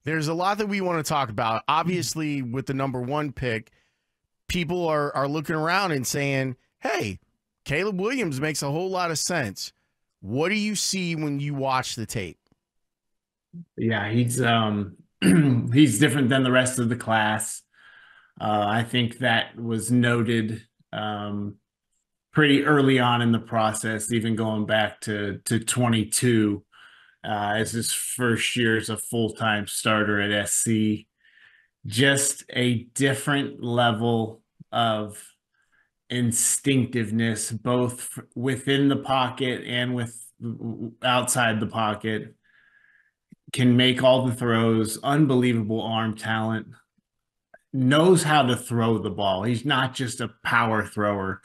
There's a lot that we want to talk about. Obviously, with the number one pick, people are looking around and saying, hey, Caleb Williams makes a whole lot of sense. What do you see when you watch the tape? Yeah, he's he's different than the rest of the class. I think that was noted pretty early on in the process, even going back to 22 as his first year as a full-time starter at SC. Just a different level of instinctiveness, both within the pocket and with outside the pocket. Can make all the throws, unbelievable arm talent, knows how to throw the ball. He's not just a power thrower,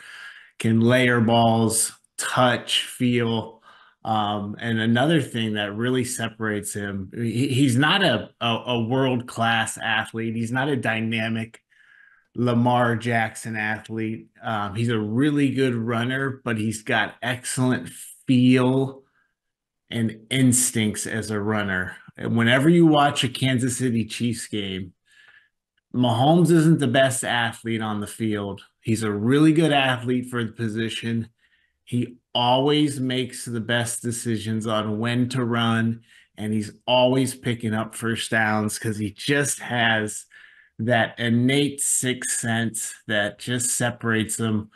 can layer balls, touch, feel. And another thing that really separates him, he's not a world-class athlete. He's not a dynamic Lamar Jackson athlete. He's a really good runner, but he's got excellent feel and instincts as a runner. And whenever you watch a Kansas City Chiefs game, Mahomes isn't the best athlete on the field. He's a really good athlete for the position. He always makes the best decisions on when to run, and he's always picking up first downs because he just has that innate sixth sense that just separates him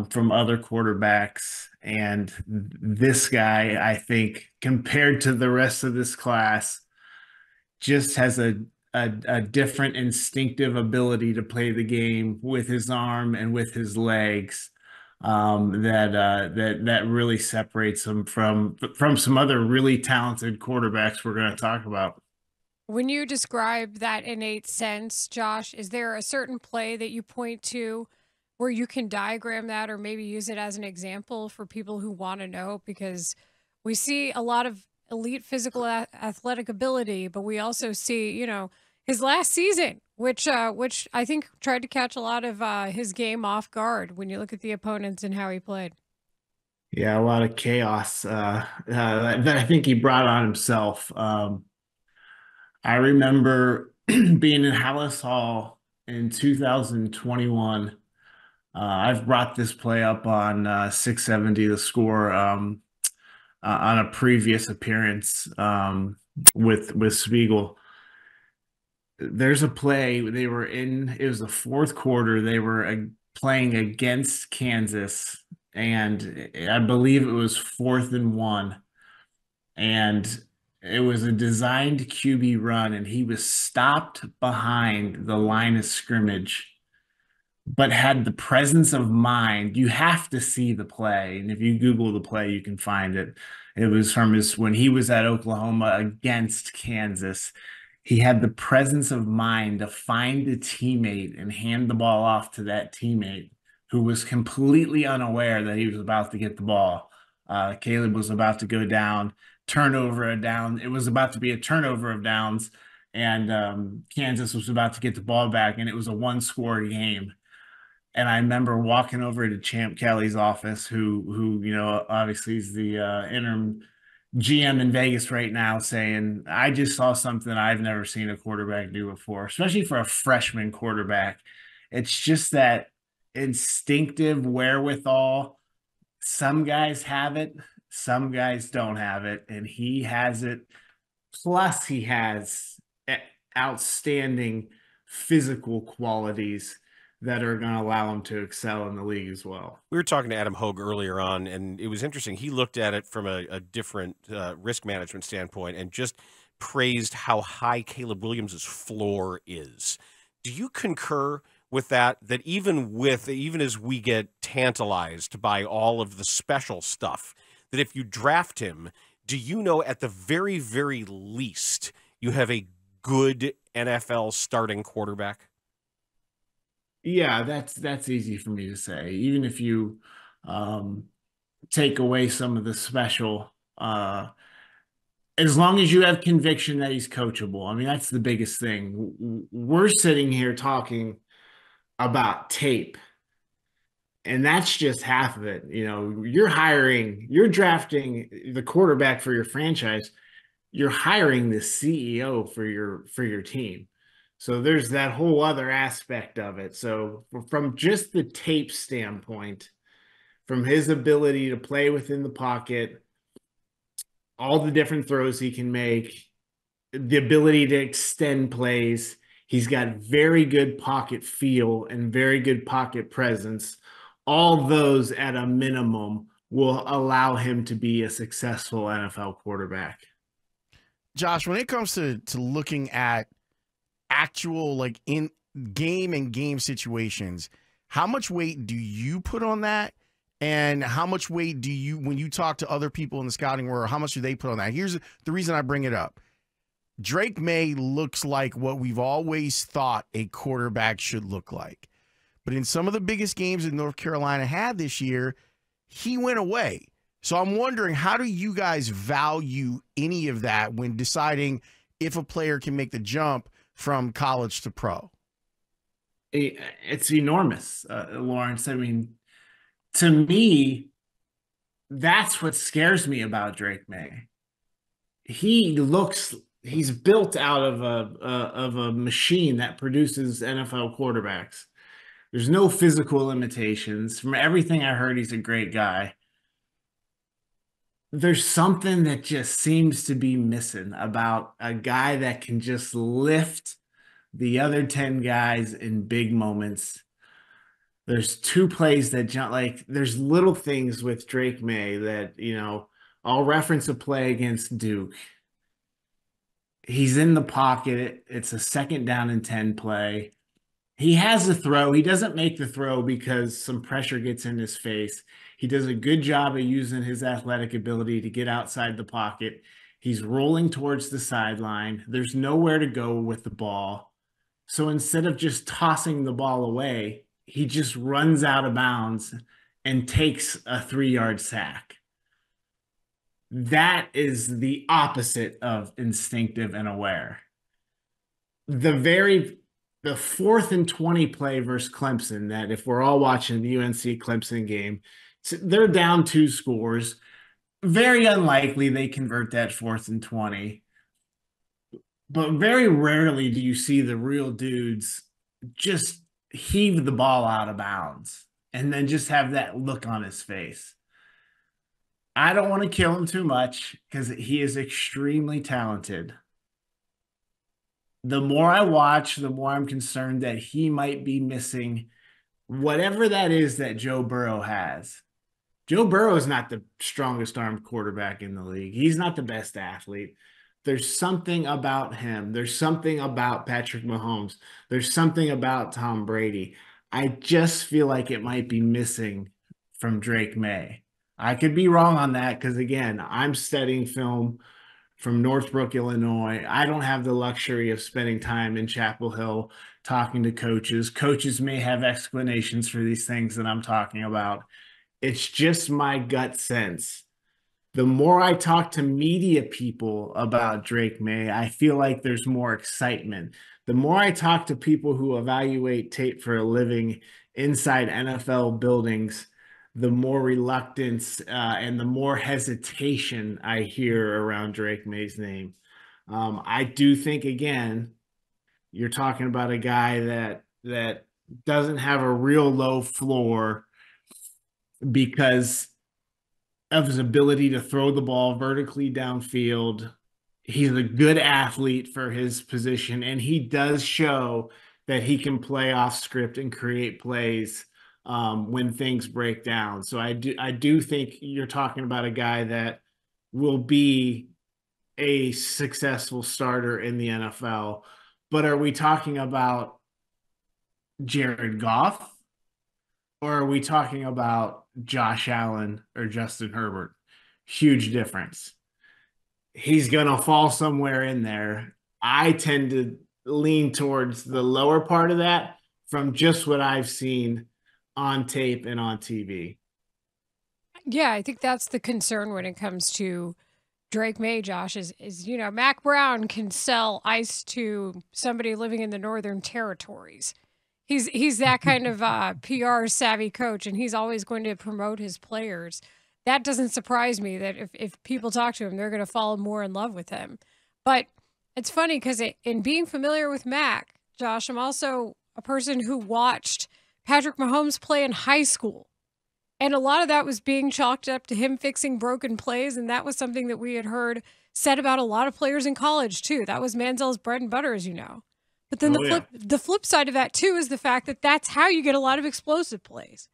from other quarterbacks. And this guy, I think, compared to the rest of this class, just has a different instinctive ability to play the game with his arm and with his legs that really separates him from some other really talented quarterbacks we're going to talk about. When you describe that innate sense, Josh, is there a certain play that you point to where you can diagram that or maybe use it as an example for people who want to know? Because we see a lot of elite physical athletic ability, but we also see, his last season, which I think tried to catch a lot of his game off guard when you look at the opponents and how he played. Yeah, a lot of chaos that I think he brought on himself. I remember being in Hallis Hall in 2021. I've brought this play up on 670 The Score on a previous appearance with Spiegel. There's a play they were in. It was the fourth quarter. They were playing against Kansas, and I believe it was 4th and 1, and it was a designed QB run, and he was stopped behind the line of scrimmage, but had the presence of mind. You have to see the play, and if you Google the play, you can find it. It was from his when he was at Oklahoma against Kansas. He had the presence of mind to find a teammate and hand the ball off to that teammate who was completely unaware that he was about to get the ball. Caleb was about to go down, turnover a down. It was about to be a turnover of downs, and Kansas was about to get the ball back, and it was a one-score game. And I remember walking over to Champ Kelly's office, who obviously is the interim GM in Vegas right now, saying, "I just saw something I've never seen a quarterback do before, especially for a freshman quarterback. It's just that instinctive wherewithal. Some guys have it, some guys don't have it, and he has it. Plus, he has outstanding physical qualities that are going to allow him to excel in the league as well." We were talking to Adam Haugh earlier on, and it was interesting. He looked at it from a different risk management standpoint and just praised how high Caleb Williams' floor is. Do you concur with that? That even as we get tantalized by all of the special stuff, that if you draft him, do you know at the very, very least you have a good NFL starting quarterback? Yeah, that's easy for me to say. Even if you um, take away some of the special, as long as you have conviction that he's coachable. I mean, that's the biggest thing. We're sitting here talking about tape, and that's just half of it. You're drafting the quarterback for your franchise. you're hiring the CEO for your team. So there's that whole other aspect of it. So from just the tape standpoint, from his ability to play within the pocket, all the different throws he can make, the ability to extend plays, he's got very good pocket feel and very good pocket presence. All those at a minimum will allow him to be a successful NFL quarterback. Josh, when it comes to looking at actual like in game and game situations, how much weight do you put on that? And how much weight do you, when you talk to other people in the scouting world, how much do they put on that? Here's the reason I bring it up. Drake Maye looks like what we've always thought a quarterback should look like. But in some of the biggest games that North Carolina had this year, he went away. So I'm wondering, how do you guys value any of that when deciding if a player can make the jump from college to pro? It's enormous, Laurence. I mean, to me, that's what scares me about Drake Maye. He's built out of a machine that produces NFL quarterbacks. There's no physical limitations. From everything I heard, he's a great guy. There's something that just seems to be missing about a guy that can just lift the other 10 guys in big moments. There's two plays that jump, like there's little things with Drake Maye that, I'll reference a play against Duke. He's in the pocket. It's a 2nd down and 10 play. He has a throw. He doesn't make the throw because some pressure gets in his face. He does a good job of using his athletic ability to get outside the pocket. He's rolling towards the sideline. There's nowhere to go with the ball. So instead of just tossing the ball away, he just runs out of bounds and takes a 3-yard sack. That is the opposite of instinctive and aware. The 4th and 20 play versus Clemson, that if we're all watching the UNC Clemson game, they're down 2 scores. Very unlikely they convert that 4th and 20. But very rarely do you see the real dudes just heave the ball out of bounds and then just have that look on his face. I don't want to kill him too much because he is extremely talented. The more I watch, the more I'm concerned that he might be missing whatever that is that Joe Burrow has. Joe Burrow is not the strongest armed quarterback in the league. He's not the best athlete. There's something about him. There's something about Patrick Mahomes. There's something about Tom Brady. I just feel like it might be missing from Drake Maye. I could be wrong on that because, again, I'm studying film from Northbrook, Illinois. I don't have the luxury of spending time in Chapel Hill talking to coaches. Coaches may have explanations for these things that I'm talking about. It's just my gut sense. The more I talk to media people about Drake Maye, I feel like there's more excitement. The more I talk to people who evaluate tape for a living inside NFL buildings, the more reluctance and the more hesitation I hear around Drake Maye's name. I do think, again, you're talking about a guy that doesn't have a real low floor because of his ability to throw the ball vertically downfield. He's a good athlete for his position, and he does show that he can play off script and create plays when things break down. So I do think you're talking about a guy that will be a successful starter in the NFL. But are we talking about Jared Goff, or are we talking about Josh Allen or Justin Herbert? Huge difference. He's going to fall somewhere in there. I tend to lean towards the lower part of that from just what I've seen on tape and on TV. Yeah, I think that's the concern when it comes to Drake Maye, Josh, is Mac Brown can sell ice to somebody living in the Northern Territories. He's that kind of PR savvy coach, and he's always going to promote his players. that doesn't surprise me that if people talk to him, they're going to fall more in love with him. But it's funny because in being familiar with Mac, Josh, I'm also a person who watched Patrick Mahomes play in high school. And a lot of that was being chalked up to him fixing broken plays. And that was something that we had heard said about a lot of players in college, too. That was Manziel's bread and butter, as you know. But then the flip side of that, too, is the fact that that's how you get a lot of explosive plays.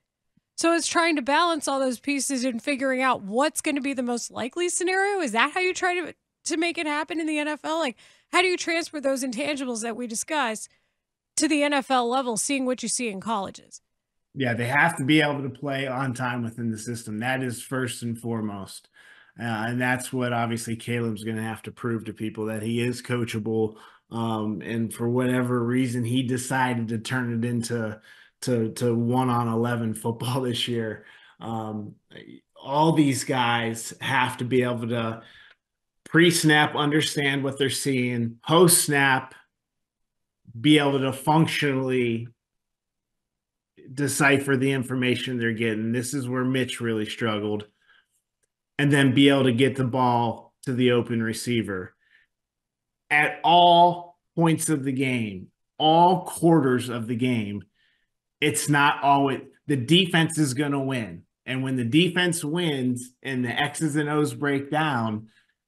So it's trying to balance all those pieces and figuring out what's going to be the most likely scenario. Is that how you try to make it happen in the NFL? Like, how do you transfer those intangibles that we discussed to the NFL level, seeing what you see in colleges? Yeah, they have to be able to play on time within the system. That is first and foremost. And that's what obviously Caleb's going to have to prove to people, that he is coachable. And for whatever reason, he decided to turn it into 1-on-11 football this year. All these guys have to be able to pre-snap understand what they're seeing, post-snap be able to functionally decipher the information they're getting. This is where Mitch really struggled. And then be able to get the ball to the open receiver at all points of the game, all quarters of the game. It's not always the defense is going to win. And when the defense wins and the X's and O's break down,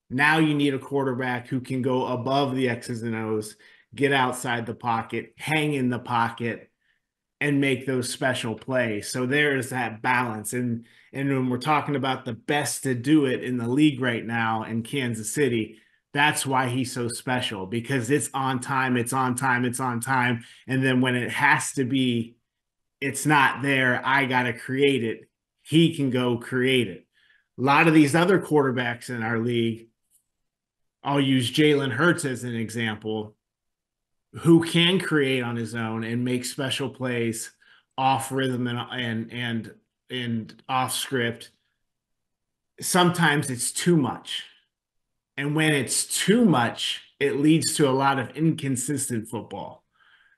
now you need a quarterback who can go above the X's and O's, get outside the pocket, hang in the pocket, and make those special plays. So there's that balance. And when we're talking about the best to do it in the league right now in Kansas City, that's why he's so special, because it's on time, it's on time, it's on time. And then when it has to be, it's not there, I got to create it, he can go create it. A lot of these other quarterbacks in our league, I'll use Jalen Hurts as an example, who can create on his own and make special plays off rhythm and off script. Sometimes it's too much. And when it's too much, it leads to a lot of inconsistent football.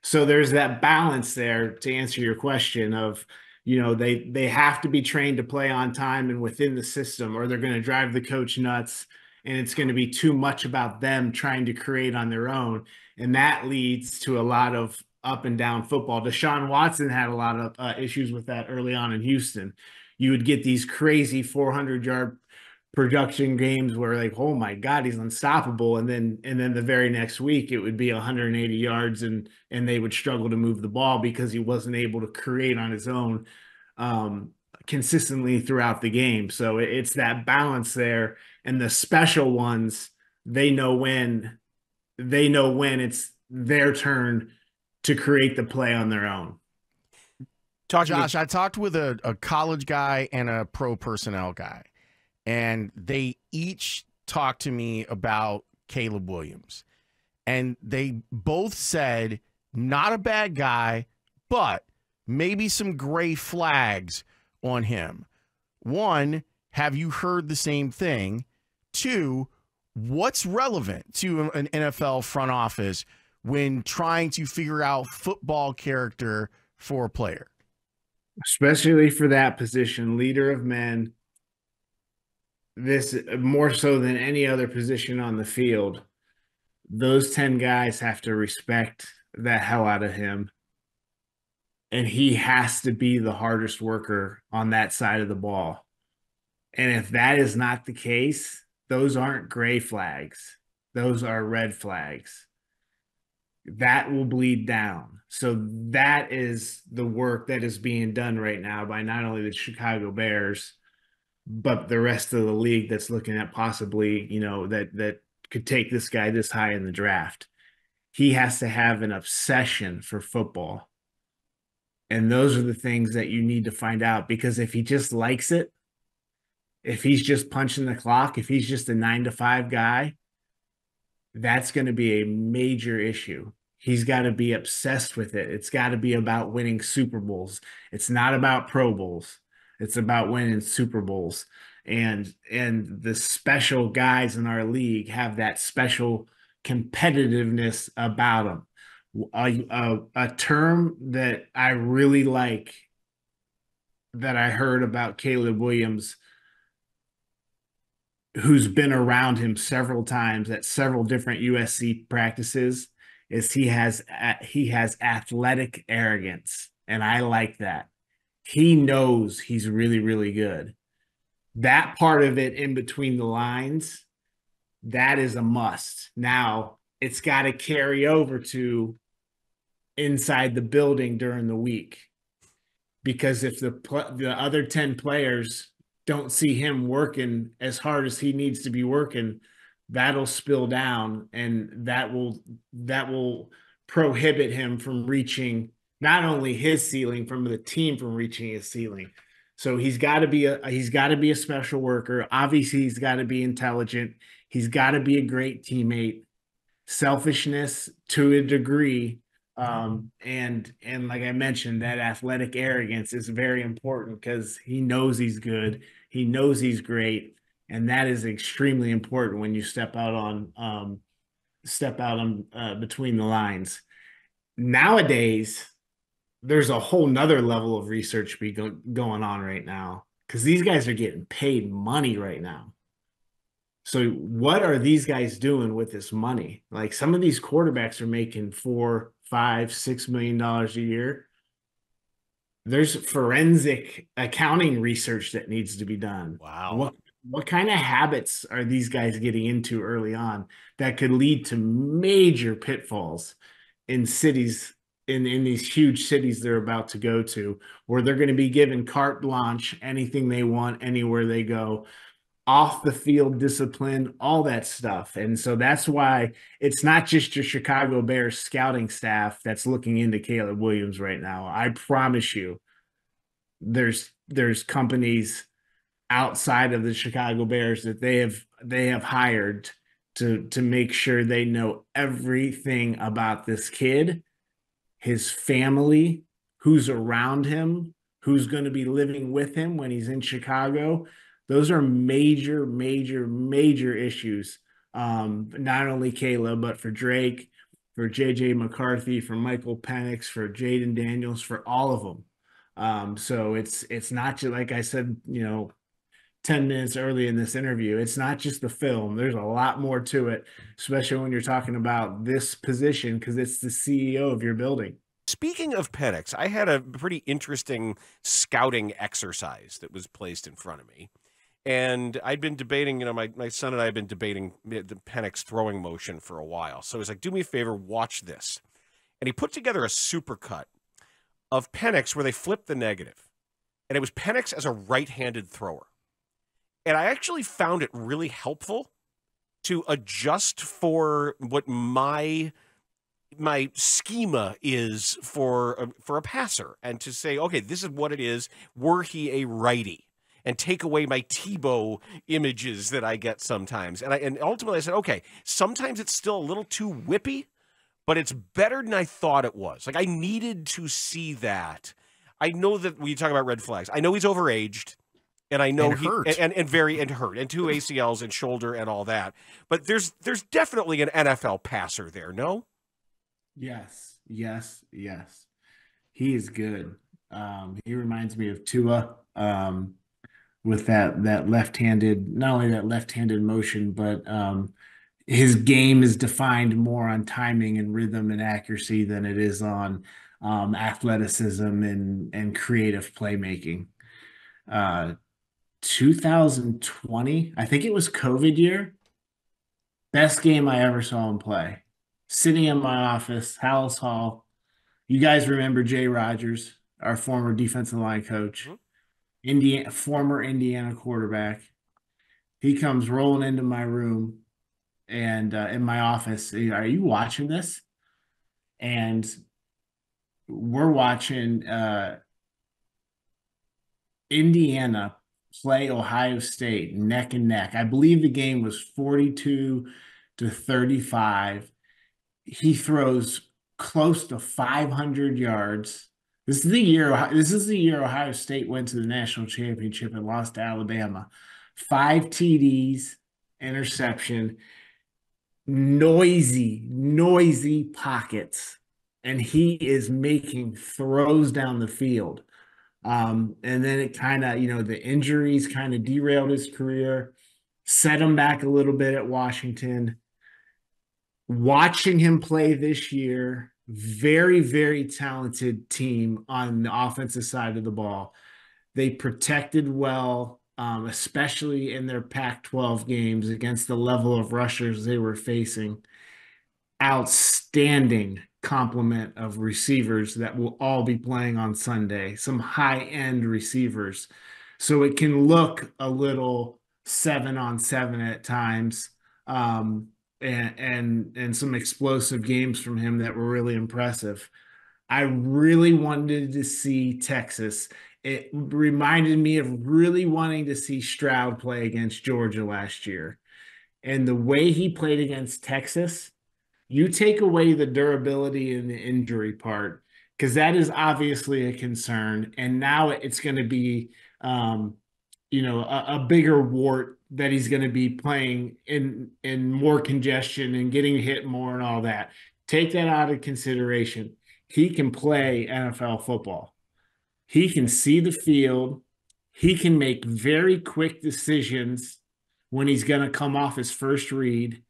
So there's that balance there, to answer your question, of, you know, they have to be trained to play on time and within the system, or they're going to drive the coach nuts. And it's going to be too much about them trying to create on their own. And that leads to a lot of up and down football. Deshaun Watson had a lot of issues with that early on in Houston. You would get these crazy 400-yard production games where, like, oh my God, he's unstoppable. And then the very next week it would be 180 yards and they would struggle to move the ball because he wasn't able to create on his own consistently throughout the game. So it's that balance there. And the special ones, they know when it's their turn to create the play on their own. Josh, I talked with a college guy and a pro personnel guy, and they each talked to me about Caleb Williams. And they both said, not a bad guy, but maybe some gray flags on him. One, have you heard the same thing? Two, what's relevant to an NFL front office when trying to figure out football character for a player? Especially for that position, leader of men, this more so than any other position on the field, those 10 guys have to respect the hell out of him. And he has to be the hardest worker on that side of the ball. And if that is not the case, those aren't gray flags. Those are red flags. That will bleed down. So that is the work that is being done right now by not only the Chicago Bears, but the rest of the league that's looking at possibly, you know, that could take this guy this high in the draft. He has to have an obsession for football. And those are the things that you need to find out, because if he just likes it, if he's just punching the clock, if he's just a 9-to-5 guy, that's going to be a major issue. He's got to be obsessed with it. It's got to be about winning Super Bowls. It's not about Pro Bowls. It's about winning Super Bowls. And the special guys in our league have that special competitiveness about them. A term that I really like that I heard about Caleb Williams who's been around him several times at several different USC practices, is he has athletic arrogance, and I like that. He knows he's really, really good. That part of it in between the lines, that is a must. Now, it's got to carry over to inside the building during the week, because if the other 10 players don't see him working as hard as he needs to be working, that'll spill down, and that will prohibit him from reaching not only his ceiling, from the team from reaching his ceiling. So he's got to be a special worker. Obviously, he's got to be intelligent. He's got to be a great teammate. Selfishness to a degree, and like I mentioned, that athletic arrogance is very important, because he knows he's good. He knows he's great, and that is extremely important when you step out on between the lines. Nowadays, there's a whole nother level of research going on right now, because these guys are getting paid money right now. So what are these guys doing with this money? Like, some of these quarterbacks are making $4, $5, $6 million a year. There's forensic accounting research that needs to be done. Wow. What kind of habits are these guys getting into early on that could lead to major pitfalls in cities, in these huge cities they're about to go to, where they're going to be given carte blanche, anything they want, anywhere they go, off the field discipline, all that stuff. And so that's why it's not just your Chicago Bears scouting staff that's looking into Caleb Williams right now. I promise you, there's companies outside of the Chicago Bears that they have hired to make sure they know everything about this kid, his family, who's around him, who's going to be living with him when he's in Chicago. Those are major, major, major issues. Not only Caleb, but for Drake, for JJ McCarthy, for Michael Penix, for Jaden Daniels, for all of them. So it's not just, like I said, 10 minutes early in this interview, it's not just the film. There's a lot more to it, especially when you're talking about this position, because it's the CEO of your building. Speaking of Penix, I had a pretty interesting scouting exercise that was placed in front of me. And I'd been debating, my son and I had been debating the Penix throwing motion for a while. So he's like, do me a favor, watch this. And he put together a supercut of Penix where they flipped the negative. And it was Penix as a right-handed thrower. And I actually found it really helpful to adjust for what my schema is for a passer, and to say, okay, this is what it is were he a righty, and take away my Tebow images that I get sometimes. And ultimately I said, okay, sometimes it's still a little too whippy, but it's better than I thought it was. Like, I needed to see that. I know that when you talk about red flags, I know he's overaged, and I know hurt, and hurt, and 2 ACLs and shoulder and all that. But there's definitely an NFL passer there, no? Yes. He is good. He reminds me of Tua, with that left-handed, not only that left-handed motion, but his game is defined more on timing and rhythm and accuracy than it is on athleticism and creative playmaking. 2020, I think it was COVID year, best game I ever saw him play. Sitting in my office, Haugh. You guys remember Jay Rogers, our former defensive line coach, former Indiana quarterback. He comes rolling into my room and in my office. Are you watching this? And we're watching Indiana play Ohio State neck and neck. I believe the game was 42-35. He throws close to 500 yards. This is the year Ohio State went to the national championship and lost to Alabama. 5 TDs, interception, noisy pockets, and he is making throws down the field. And then it kind of, the injuries kind of derailed his career. set him back a little bit at Washington. Watching him play this year, very, very talented team on the offensive side of the ball. They protected well, especially in their Pac-12 games against the level of rushers they were facing. Outstanding complement of receivers that will all be playing on Sunday, some high-end receivers. So it can look a little 7-on-7 at times. And some explosive games from him that were really impressive. I really wanted to see Texas. It reminded me of really wanting to see Stroud play against Georgia last year. And the way he played against Texas, you take away the durability and the injury part, because that is obviously a concern. And now it's going to be, a bigger wart that he's going to be playing in more congestion and getting hit more and all that. Take that out of consideration. He can play NFL football. He can see the field. He can make very quick decisions when he's going to come off his first read.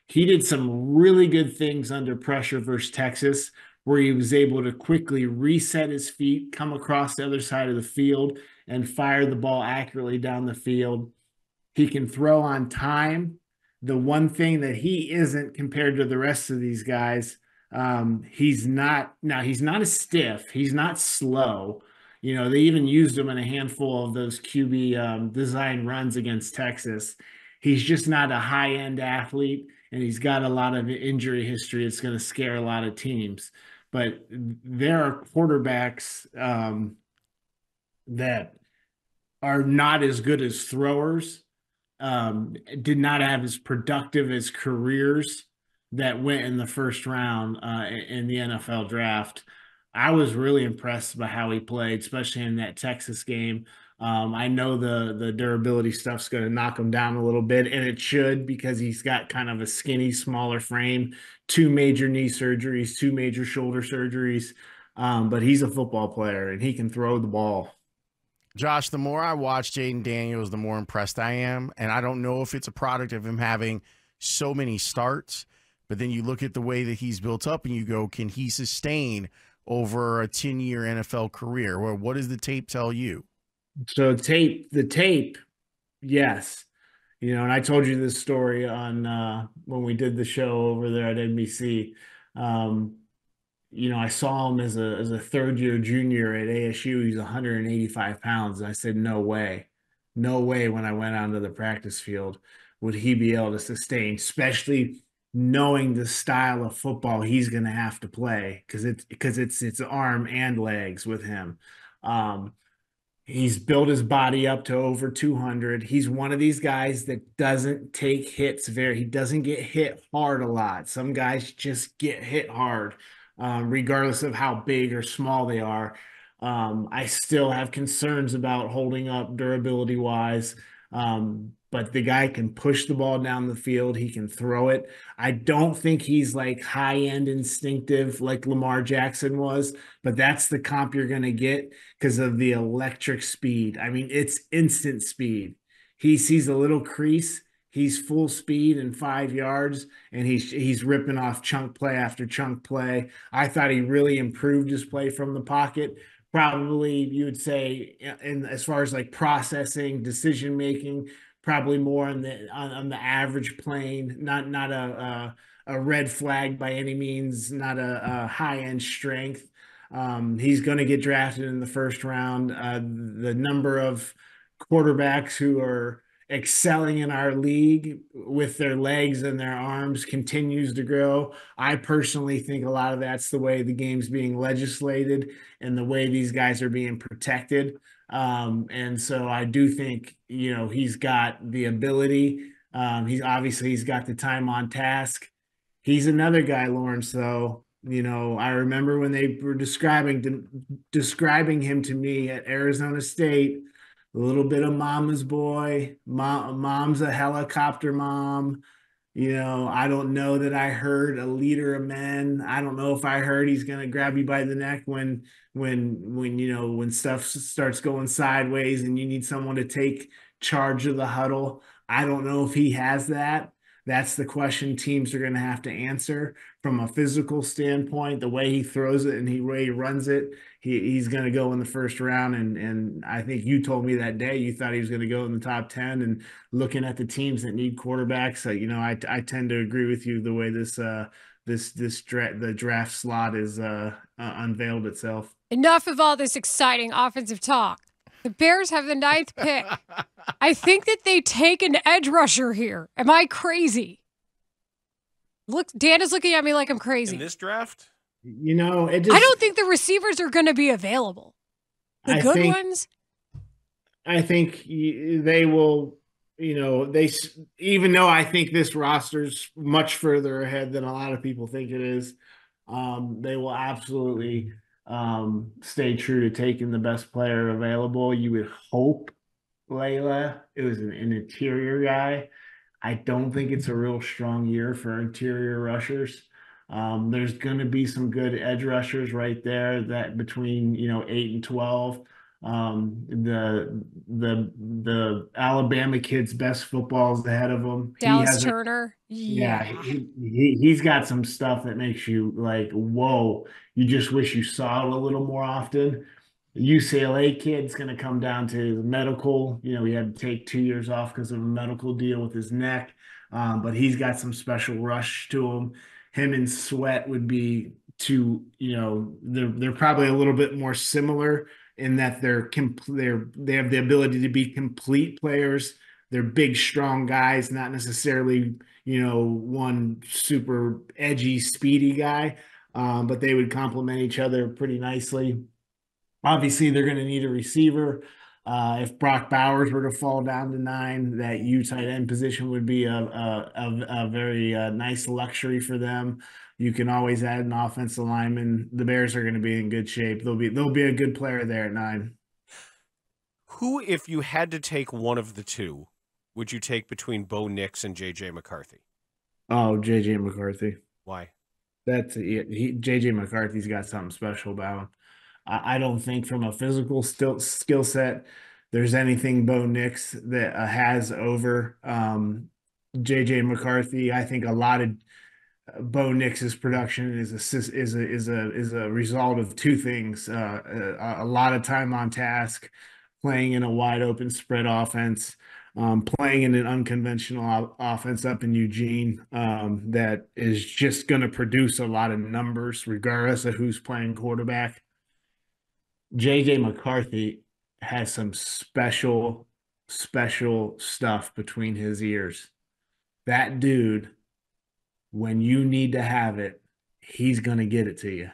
He did some really good things under pressure versus Texas, where he was able to quickly reset his feet, come across the other side of the field, and fire the ball accurately down the field. He can throw on time. The one thing that he isn't compared to the rest of these guys, he's not as stiff. He's not slow. They even used him in a handful of those QB design runs against Texas. He's just not a high-end athlete, and he's got a lot of injury history. It's going to scare a lot of teams. But there are quarterbacks that are not as good as throwers, did not have as productive as careers that went in the first round in the NFL draft. I was really impressed by how he played, especially in that Texas game. I know the durability stuff's going to knock him down a little bit, and it should, because he's got kind of a skinny, smaller frame, 2 major knee surgeries, 2 major shoulder surgeries. But he's a football player, and he can throw the ball. Josh, the more I watch Jaden Daniels, the more impressed I am. And I don't know if it's a product of him having so many starts, but then you look at the way that he's built up and you go, can he sustain over a 10-year NFL career? Well, what does the tape tell you? So the tape, yes. And I told you this story on when we did the show over there at NBC. I saw him as a third-year junior at ASU. He's 185 pounds. And I said, no way. No way when I went onto the practice field would he be able to sustain, especially knowing the style of football he's going to have to play, because it's arm and legs with him. He's built his body up to over 200. He's one of these guys that doesn't take hits he doesn't get hit hard a lot. Some guys just get hit hard, regardless of how big or small they are. I still have concerns about holding up durability wise. But the guy can push the ball down the field. He can throw it. I don't think he's like high-end instinctive like Lamar Jackson was, but that's the comp you're going to get because of the electric speed. I mean, it's instant speed. He sees a little crease. He's full speed in 5 yards, and he's ripping off chunk play after chunk play. I thought he really improved his play from the pocket. Probably you would say, in as far as like processing, decision making, probably more on the average plane, not a red flag by any means, not a high end strength. He's going to get drafted in the first round. The number of quarterbacks who are excelling in our league with their legs and their arms continues to grow. I personally think a lot of that's the way the game's being legislated and the way these guys are being protected. And so I do think, he's got the ability. He's got the time on task. He's another guy, Laurence, though. I remember when they were describing him to me at Arizona State, a little bit of mama's boy. Mom's a helicopter mom. I don't know that I heard a leader of men. I don't know if I heard he's going to grab you by the neck when stuff starts going sideways and you need someone to take charge of the huddle. I don't know if he has that. That's the question teams are going to have to answer from a physical standpoint. The way he throws it and the way he runs it, he's going to go in the first round. And I think you told me that day you thought he was going to go in the top 10. And looking at the teams that need quarterbacks, I tend to agree with you the way the draft slot is unveiled itself. Enough of all this exciting offensive talk. The Bears have the 9th pick. I think that they take an edge rusher here. Am I crazy? Look, Dan is looking at me like I'm crazy. In this draft? I don't think the receivers are going to be available. The good ones? I think they will, even though I think this roster's much further ahead than a lot of people think it is, they will absolutely stay true to taking the best player available. You would hope Leila, it was an interior guy. I don't think it's a real strong year for interior rushers. There's going to be some good edge rushers right there that between 8 and 12. The Alabama kid's best football is ahead of him. Dallas Turner. He's got some stuff that makes you like, whoa, you just wish you saw it a little more often. The UCLA kid's going to come down to the medical. He had to take 2 years off because of a medical deal with his neck, but he's got some special rush to him. Him and Sweat would be two. They're probably a little bit more similar in that they have the ability to be complete players. They're big, strong guys, not necessarily one super edgy, speedy guy, but they would complement each other pretty nicely. Obviously, they're going to need a receiver. If Brock Bowers were to fall down to 9, that tight end position would be a very nice luxury for them. You can always add an offensive lineman. The Bears are going to be in good shape. They'll be a good player there at 9. Who, if you had to take one of the two, would you take between Bo Nix and J.J. McCarthy? Oh, J.J. McCarthy. Why? J.J. McCarthy's got something special about him. I don't think from a physical skill set there's anything Bo Nix that has over J.J. McCarthy. I think a lot of Bo Nix's production is a result of two things: a lot of time on task, playing in a wide open spread offense, playing in an unconventional offense up in Eugene that is just going to produce a lot of numbers regardless of who's playing quarterback. J.J. McCarthy has some special stuff between his ears. That dude, when you need to have it, he's going to get it to you.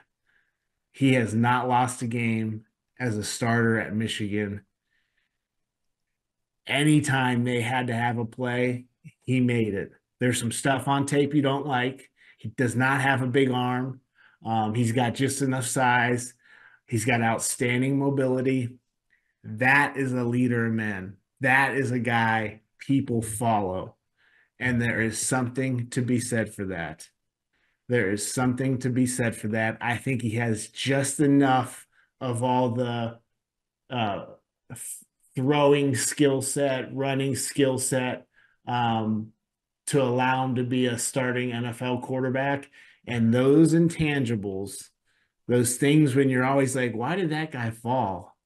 He has not lost a game as a starter at Michigan. Anytime they had to have a play, he made it. There's some stuff on tape you don't like. He does not have a big arm. He's got just enough size. He's got outstanding mobility. That is a leader of men. That is a guy people follow. And there is something to be said for that. There is something to be said for that. I think he has just enough of all the throwing skill set, running skill set to allow him to be a starting NFL quarterback. And those intangibles, those things when you're always like, why did that guy fall?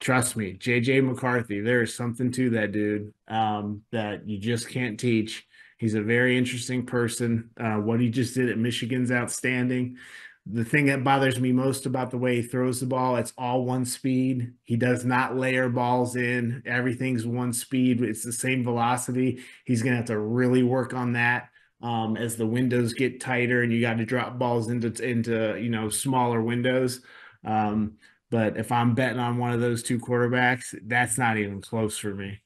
Trust me, J.J. McCarthy, there is something to that dude that you just can't teach. He's a very interesting person. What he just did at Michigan's outstanding. The thing that bothers me most about the way he throws the ball, it's all one speed. He does not layer balls in. Everything's one speed. It's the same velocity. He's going to have to really work on that. As the windows get tighter and you got to drop balls into smaller windows. But if I'm betting on one of those two quarterbacks, that's not even close for me.